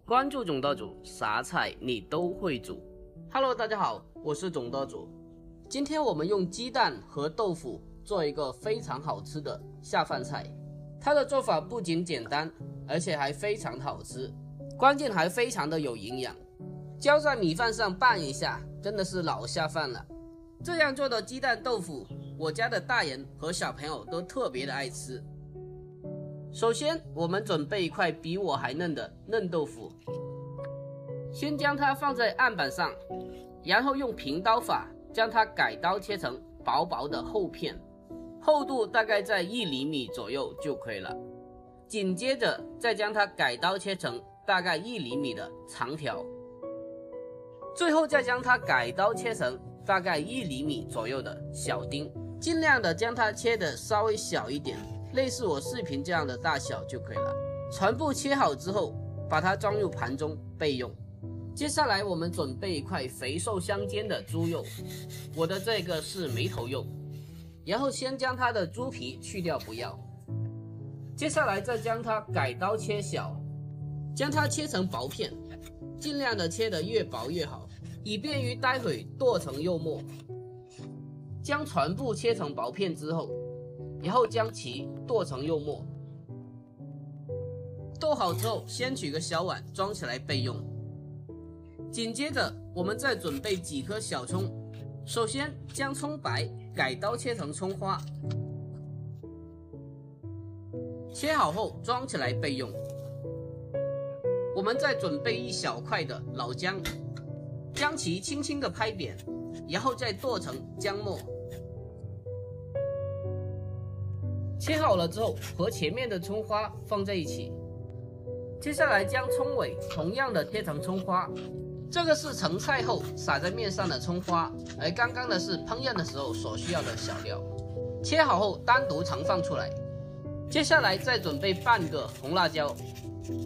关注总舵主，啥菜你都会煮。Hello， 大家好，我是总舵主。今天我们用鸡蛋和豆腐做一个非常好吃的下饭菜。它的做法不仅简单，而且还非常好吃，关键还非常的有营养。浇在米饭上拌一下，真的是老下饭了。这样做的鸡蛋豆腐，我家的大人和小朋友都特别的爱吃。首先，我们准备一块比我还嫩的嫩豆腐，先将它放在案板上，然后用平刀法将它改刀切成薄薄的厚片，厚度大概在1厘米左右就可以了。紧接着再将它改刀切成大概1厘米的长条，最后再将它改刀切成大概1厘米左右的小丁，尽量的将它切得稍微小一点，类似我视频这样的大小就可以了。全部切好之后，把它装入盘中备用。接下来我们准备一块肥瘦相间的猪肉，我的这个是梅头肉，然后先将它的猪皮去掉不要。接下来再将它改刀切小，将它切成薄片，尽量的切得越薄越好，以便于待会剁成肉末。将全部切成薄片之后，然后将其剁成肉末。剁好之后，先取个小碗装起来备用。紧接着我们再准备几颗小葱，首先将葱白改刀切成葱花，切好后装起来备用。我们再准备一小块的老姜，将其轻轻的拍扁，然后再剁成姜末。切好了之后，和前面的葱花放在一起。接下来将葱尾同样的切成葱花，这个是盛菜后撒在面上的葱花，而刚刚的是烹饪的时候所需要的小料。切好后单独盛放出来。接下来再准备半个红辣椒，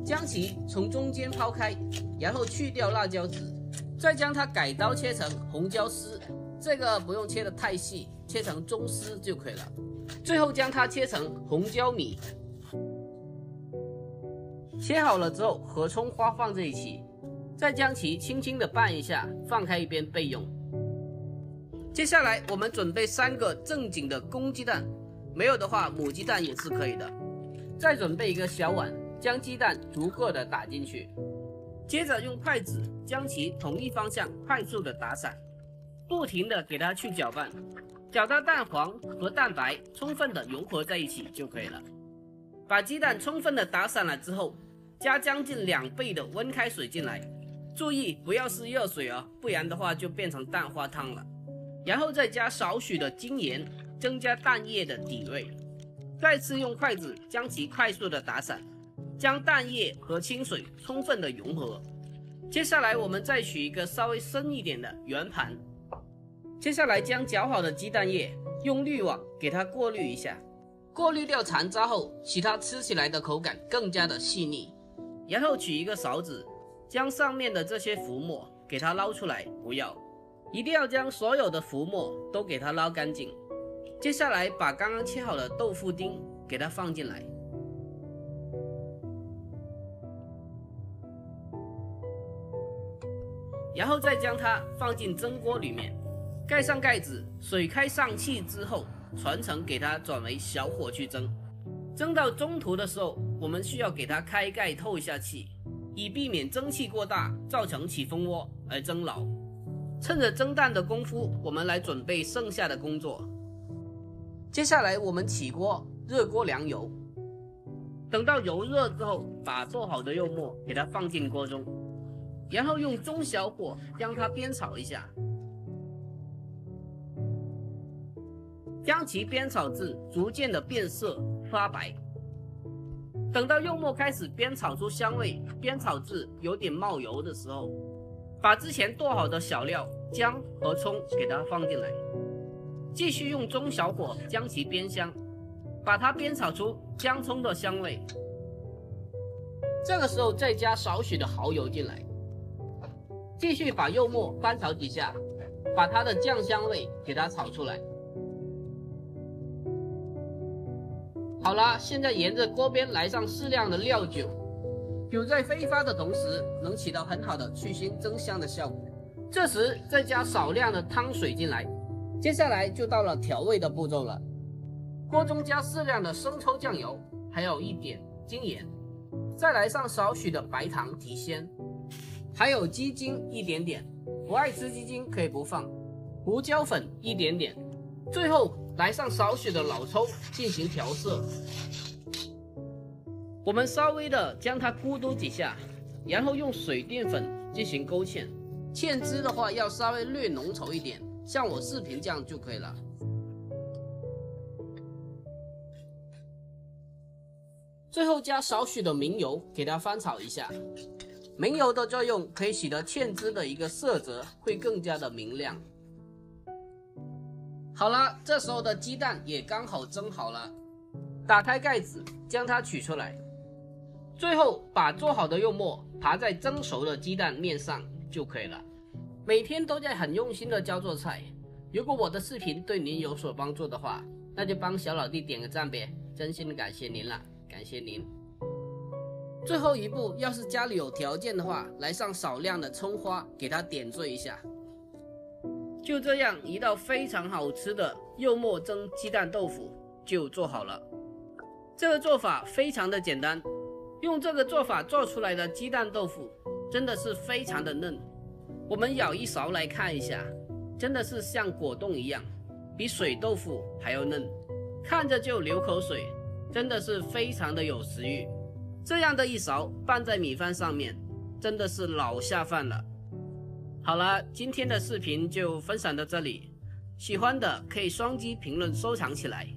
将其从中间抛开，然后去掉辣椒籽，再将它改刀切成红椒丝，这个不用切得太细，切成中丝就可以了。最后将它切成红椒米。切好了之后和葱花放在一起，再将其轻轻的拌一下，放开一边备用。接下来我们准备3个正经的公鸡蛋，没有的话母鸡蛋也是可以的。再准备一个小碗，将鸡蛋逐个的打进去，接着用筷子将其同一方向快速的打散，不停的给它去搅拌，搅到蛋黄和蛋白充分的融合在一起就可以了。把鸡蛋充分的打散了之后，加将近2倍的温开水进来，注意不要是热水哦，不然的话就变成蛋花汤了。然后再加少许的精盐，增加蛋液的底味。再次用筷子将其快速的打散，将蛋液和清水充分的融合。接下来我们再取一个稍微深一点的圆盘，接下来将搅好的鸡蛋液用滤网给它过滤一下，过滤掉残渣后，使它吃起来的口感更加的细腻。然后取一个勺子，将上面的这些浮沫给它捞出来，一定要将所有的浮沫都给它捞干净。接下来把刚刚切好的豆腐丁给它放进来，然后再将它放进蒸锅里面，盖上盖子，水开上气之后，全程给它转为小火去蒸。蒸到中途的时候，我们需要给它开盖透一下气，以避免蒸汽过大造成起蜂窝而蒸老。趁着蒸蛋的功夫，我们来准备剩下的工作。接下来我们起锅，热锅凉油，等到油热之后，把做好的肉末给它放进锅中，然后用中小火将它煸炒一下，将其煸炒至逐渐的变色发白。等到肉末开始煸炒出香味，煸炒至有点冒油的时候，把之前剁好的小料姜和葱给它放进来，继续用中小火将其煸香，把它煸炒出姜葱的香味。这个时候再加少许的蚝油进来，继续把肉末翻炒几下，把它的酱香味给它炒出来。好啦，现在沿着锅边来上适量的料酒，有在挥发的同时，能起到很好的去腥增香的效果。这时再加少量的汤水进来，接下来就到了调味的步骤了。锅中加适量的生抽酱油，还有一点精盐，再来上少许的白糖提鲜，还有鸡精一点点，不爱吃鸡精可以不放，胡椒粉一点点，最后来上少许的老抽进行调色。我们稍微的将它咕嘟几下，然后用水淀粉进行勾芡，芡汁的话要稍微略浓稠一点，像我视频这样就可以了。最后加少许的明油，给它翻炒一下。明油的作用可以使得芡汁的一个色泽会更加的明亮。好了，这时候的鸡蛋也刚好蒸好了，打开盖子，将它取出来。最后把做好的肉末爬在蒸熟的鸡蛋面上就可以了。每天都在很用心的教做菜，如果我的视频对您有所帮助的话，那就帮小老弟点个赞呗，真心感谢您了，感谢您。最后一步，要是家里有条件的话，来上少量的葱花，给它点缀一下。就这样，一道非常好吃的肉末蒸鸡蛋豆腐就做好了。这个做法非常的简单，用这个做法做出来的鸡蛋豆腐真的是非常的嫩。我们舀一勺来看一下，真的是像果冻一样，比水豆腐还要嫩，看着就流口水，真的是非常的有食欲。这样的一勺拌在米饭上面，真的是老下饭了。好了，今天的视频就分享到这里，喜欢的可以双击评论收藏起来，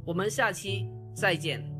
我们下期再见。